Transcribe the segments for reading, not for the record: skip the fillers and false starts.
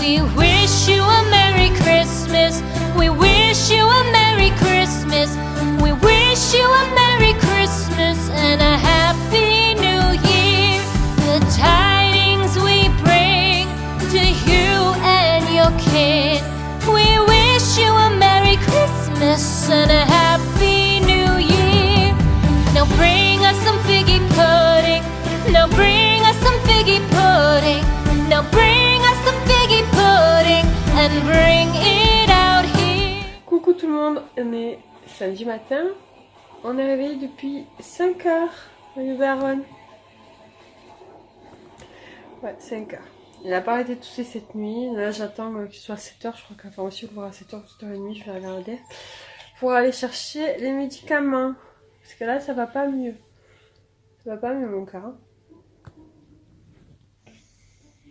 We wish you a Merry Christmas. We wish you a Merry Christmas. We wish you a Merry Christmas and a Happy New Year. The tidings we bring to you and your kid. We wish you a Merry Christmas and a Happy New Year. Now bring us some figgy pudding. Now bring us some figgy pudding. Now bring us some figgy pudding and bring it out here. Coucou tout le monde, on est samedi matin. On est réveillé depuis 5 heures. Regardez Aaron. Ouais, 5 heures. Il n'a pas arrêté de tousser cette nuit. Là, j'attends qu'il soit 7 heures. Je crois qu'à pharmacie, on verra à 7 heures, 7h30. Je vais regarder. Pour aller chercher les médicaments. Parce que là, ça va pas mieux. Ça va pas mieux, mon cœur. Hein.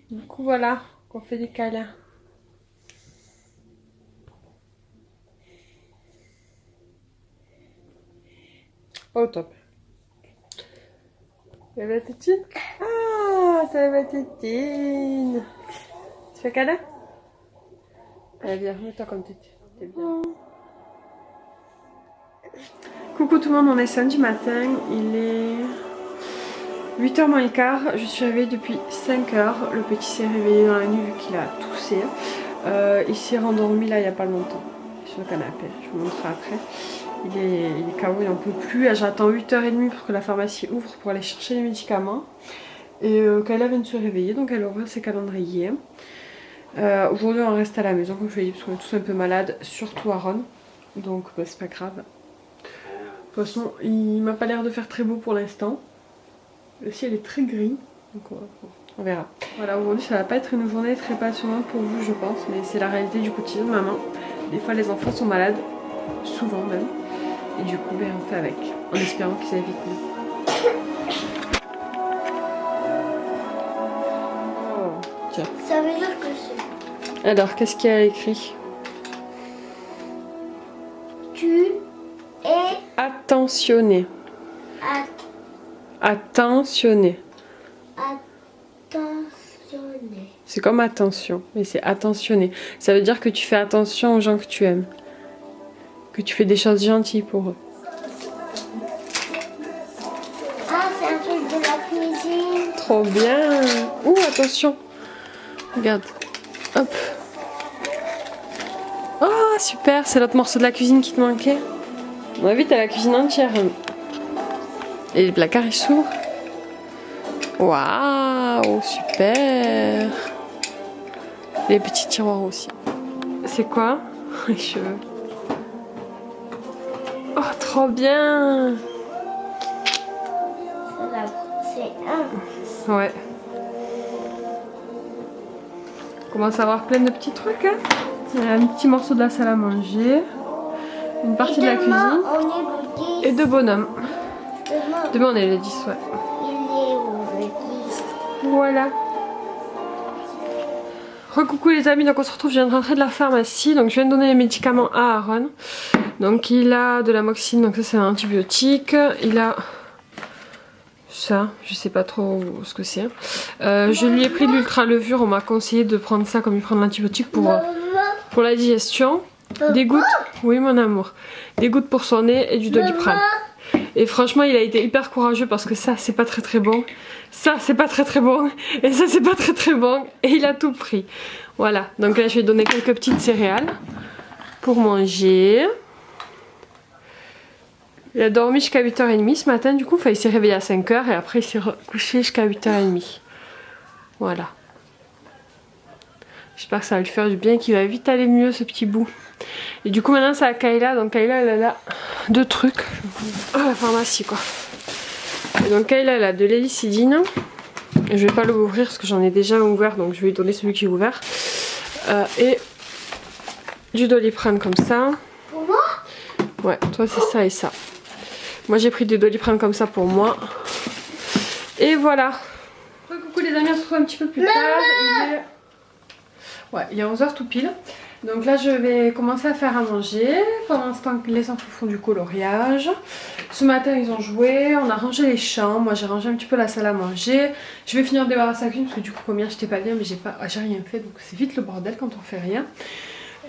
Du coup, voilà. On fait des câlins. Oh, top. T'as la tétine? Ah, t'as la tétine. Tu fais câlin? Allez, viens, mets-toi comme tétine. T'es bien. Coucou tout le monde, on est samedi matin. Il est 8h moins le quart. Je suis réveillée depuis 5 heures. Le petit s'est réveillé dans la nuit vu qu'il a toussé. Il s'est rendormi là il n'y a pas longtemps. Sur le canapé. Je vous montrerai après. Il est KO, il n'en peut plus. J'attends 8h30 pour que la pharmacie ouvre pour aller chercher les médicaments. Et Kayla vient de se réveiller, donc elle ouvre ses calendriers. Aujourd'hui on reste à la maison comme je vous l'ai dit parce qu'on est tous un peu malades, surtout Aaron. Donc bah, c'est pas grave. De toute façon il m'a pas l'air de faire très beau pour l'instant. Le ciel est très gris, donc on verra. Voilà, aujourd'hui ça va pas être une journée très passionnante pour vous je pense, mais c'est la réalité du quotidien de maman. Des fois les enfants sont malades, souvent même. Et du coup, ben, on fait avec, en espérant qu'ils aillent vite mieux. Oh, tiens. Ça veut dire que c'est... Alors, qu'est-ce qu'il y a écrit? Tu es... Attentionné. Attentionné. Attentionné. C'est comme attention, mais c'est attentionné. Ça veut dire que tu fais attention aux gens que tu aimes. Que tu fais des choses gentilles pour eux. Ah, c'est un truc de la cuisine. Trop bien. Ouh, attention. Regarde. Hop. Oh, super. C'est l'autre morceau de la cuisine qui te manquait. On a vu, t'as la cuisine entière. Et les placards, ils s'ouvrent. Waouh, super. Les petits tiroirs aussi. C'est quoi? Les cheveux. Oh, trop bien! C'est un. Ouais. On commence à avoir plein de petits trucs. Hein. Il y a un petit morceau de la salle à manger, une partie de la cuisine On est et deux bonhommes. Demain, Demain on est le 10, ouais. il est où le 10? Voilà. Recoucou les amis, donc on se retrouve, je viens de rentrer de la pharmacie, donc je viens de donner les médicaments à Aaron. Donc il a de l'amoxine, donc ça c'est un antibiotique, il a ça, je sais pas trop ce que c'est. Je lui ai pris de l'ultra levure, on m'a conseillé de prendre ça comme il prend de l'antibiotique pour la digestion. Des gouttes, oui mon amour, des gouttes pour son nez et du Doliprane. Et franchement il a été hyper courageux parce que ça c'est pas très bon, ça c'est pas très bon et ça c'est pas très bon et il a tout pris. Voilà, donc là je vais donner quelques petites céréales pour manger. Il a dormi jusqu'à 8h30 ce matin du coup, enfin il s'est réveillé à 5h et après il s'est couché jusqu'à 8h30. Voilà. J'espère que ça va lui faire du bien, qu'il va vite aller mieux ce petit bout. Et du coup maintenant c'est à Kayla, donc Kayla elle a là 2 trucs. Oh la pharmacie quoi. Et donc Kayla elle a de l'hélicidine. Je vais pas l'ouvrir parce que j'en ai déjà ouvert, donc je vais lui donner celui qui est ouvert. Et du Doliprane comme ça. Pour moi? Ouais, toi c'est ça et ça. Moi j'ai pris des Doliprane comme ça pour moi. Et voilà. Coucou les amis, on se retrouve un petit peu plus tard. Ouais, il est 11h tout pile. Donc là je vais commencer à faire à manger pendant ce temps que les enfants font du coloriage. Ce matin ils ont joué, on a rangé les chambres, moi j'ai rangé un petit peu la salle à manger. Je vais finir de débarrasser la cuisine parce que du coup comme hier j'étais pas bien mais j'ai rien fait donc c'est vite le bordel quand on fait rien.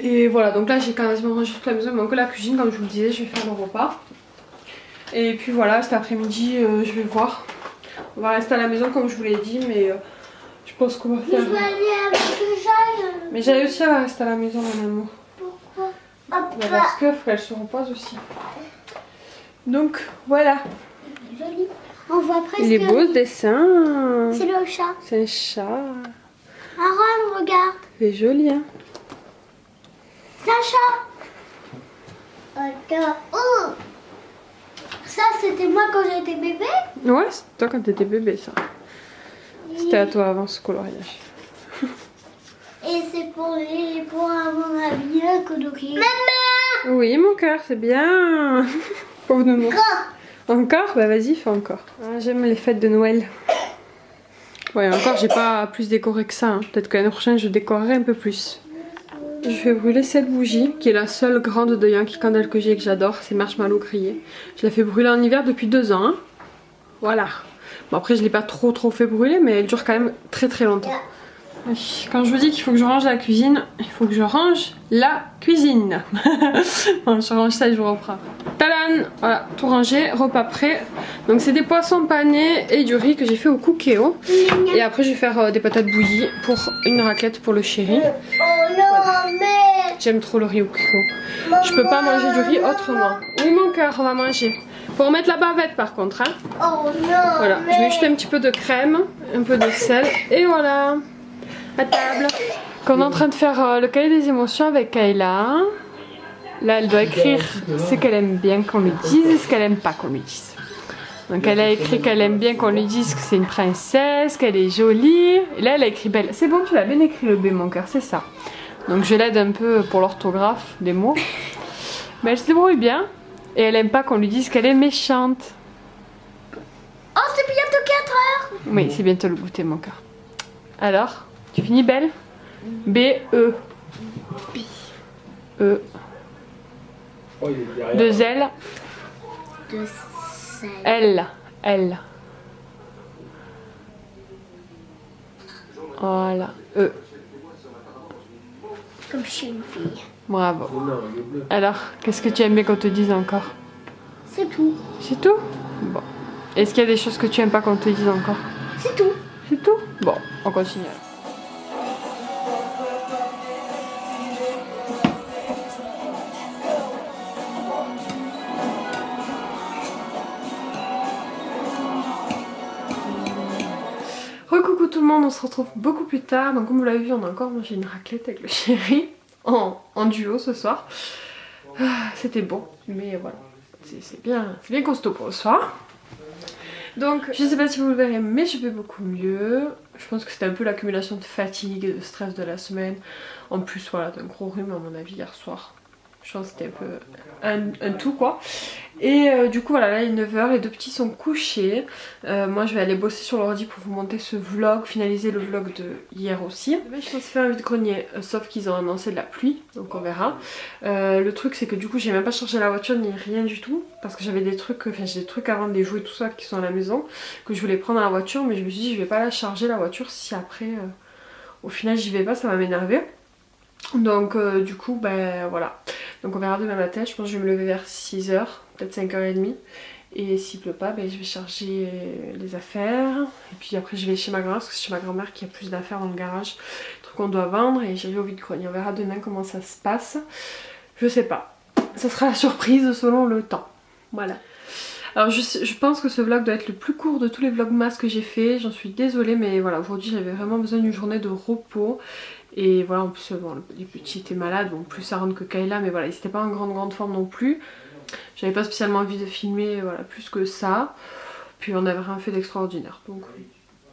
Et voilà, donc là j'ai quasiment rangé toute la maison, il manque que la cuisine comme je vous le disais, je vais faire le repas. Et puis voilà, cet après-midi je vais voir. On va rester à la maison comme je vous l'ai dit mais je pense qu'on va faire... Je vais aller avec Jaï. Mais j'allais aussi rester à la maison mon amour. Pourquoi? Bah, parce que faut qu'elle se repose aussi. Donc voilà. Joli. On voit presque... Il est beau ce dessin. C'est le chat. C'est un chat. Aaron, regarde. C'est joli hein. C'est un chat. Regarde. Oh. Ça, c'était moi quand j'étais bébé. Ouais, c'est toi quand t'étais bébé ça. C'était à toi avant ce coloriage. Et c'est pour à mon avis un colorier. Maman. Oui mon cœur, c'est bien. Pauvre nounou. Encore? Bah vas-y, fais encore. Ah, j'aime les fêtes de Noël. Ouais, encore j'ai pas plus décoré que ça. Hein. Peut-être que l'année prochaine je décorerai un peu plus. Je vais brûler cette bougie qui est la seule grande de Yankee Candle que j'ai et que j'adore. C'est marshmallow grillé. Je la fais brûler en hiver depuis 2 ans. Hein. Voilà. Bon après je l'ai pas trop fait brûler mais elle dure quand même très longtemps. Quand je vous dis qu'il faut que je range la cuisine, il faut que je range la cuisine. Bon, je range ça et je vous reprends. Tadam! Voilà, tout rangé, repas prêt. Donc c'est des poissons panés et du riz que j'ai fait au cookéo. Et après je vais faire des patates bouillies pour une raclette pour le chéri. Oh non, Voilà. mais... J'aime trop le riz au cookéo. Je peux pas manger du riz autrement. Oui mon cœur, on va manger. Faut remettre la bavette par contre. Hein. Oh non, Voilà, mais... je vais jeter un petit peu de crème, un peu de sel et voilà. À table. On est en train de faire le cahier des émotions avec Kayla. Là elle doit écrire ce qu'elle aime bien qu'on lui dise et ce qu'elle aime pas qu'on lui dise. Donc elle a écrit qu'elle aime bien qu'on lui dise que c'est une princesse, qu'elle est jolie. Et là elle a écrit belle. C'est bon, tu l'as bien écrit le B mon cœur, c'est ça. Donc je l'aide un peu pour l'orthographe des mots. Mais elle se débrouille bien. Et elle aime pas qu'on lui dise qu'elle est méchante. Oh, c'est bientôt 4 heures. Oui, c'est bientôt le goûter mon cœur. Alors, tu finis belle? B, E. E. 2 L. 2 L. L. Voilà. E. Comme chez une fille. Bravo. Alors, qu'est-ce que tu aimes bien qu'on te dise encore? C'est tout. C'est tout? Bon. Est-ce qu'il y a des choses que tu aimes pas qu'on te dise encore? C'est tout. C'est tout? Bon, on continue. Recoucou tout le monde, on se retrouve beaucoup plus tard. Donc comme vous l'avez vu, on a encore mangé une raclette avec le chéri en duo ce soir. C'était bon, mais voilà, c'est bien costaud pour le soir. Donc je sais pas si vous le verrez, mais je vais beaucoup mieux. Je pense que c'était un peu l'accumulation de fatigue et de stress de la semaine. En plus voilà, d'un gros rhume à mon avis hier soir. Je pense que c'était un peu un tout quoi. Et du coup voilà, là il est 9 h, les 2 petits sont couchés. Moi je vais aller bosser sur l'ordi pour vous monter ce vlog, finaliser le vlog de hier aussi. Je pense faire un vide-grenier, sauf qu'ils ont annoncé de la pluie, donc on verra. Le truc c'est que du coup j'ai même pas chargé la voiture ni rien du tout, parce que j'avais des trucs, enfin j'ai des trucs à vendre, des jouets tout ça qui sont à la maison, que je voulais prendre dans la voiture, mais je me suis dit je vais pas la charger la voiture si après au final j'y vais pas, ça va m'énerver. Donc du coup ben voilà, donc on verra demain matin. Je pense que je vais me lever vers 6 h, peut-être 5 h 30, et s'il pleut pas ben je vais charger les affaires et puis après je vais chez ma grand-mère parce que c'est chez ma grand-mère qu'il y a plus d'affaires dans le garage, des trucs qu'on doit vendre, et j'irai au vide-grenier. On verra demain comment ça se passe, je sais pas, ça sera la surprise selon le temps. Voilà. Alors je pense que ce vlog doit être le plus court de tous les vlogmas que j'ai fait, j'en suis désolée, mais voilà, aujourd'hui j'avais vraiment besoin d'une journée de repos. Et voilà, en plus bon, les petits étaient malades, bon plus Aaron que Kayla, mais voilà, ils n'étaient pas en grande forme non plus. J'avais pas spécialement envie de filmer voilà, plus que ça. Puis on avait rien fait d'extraordinaire, donc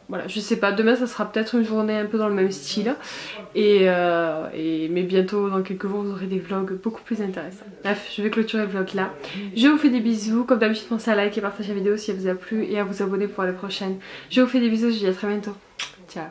voilà, je sais pas, demain ça sera peut-être une journée un peu dans le même style. Mais bientôt, dans quelques jours, vous aurez des vlogs beaucoup plus intéressants. Bref, je vais clôturer le vlog là. Je vous fais des bisous, comme d'habitude pensez à liker et partager la vidéo si elle vous a plu et à vous abonner pour les prochaines. Je vous fais des bisous, je vous dis à très bientôt. Ciao.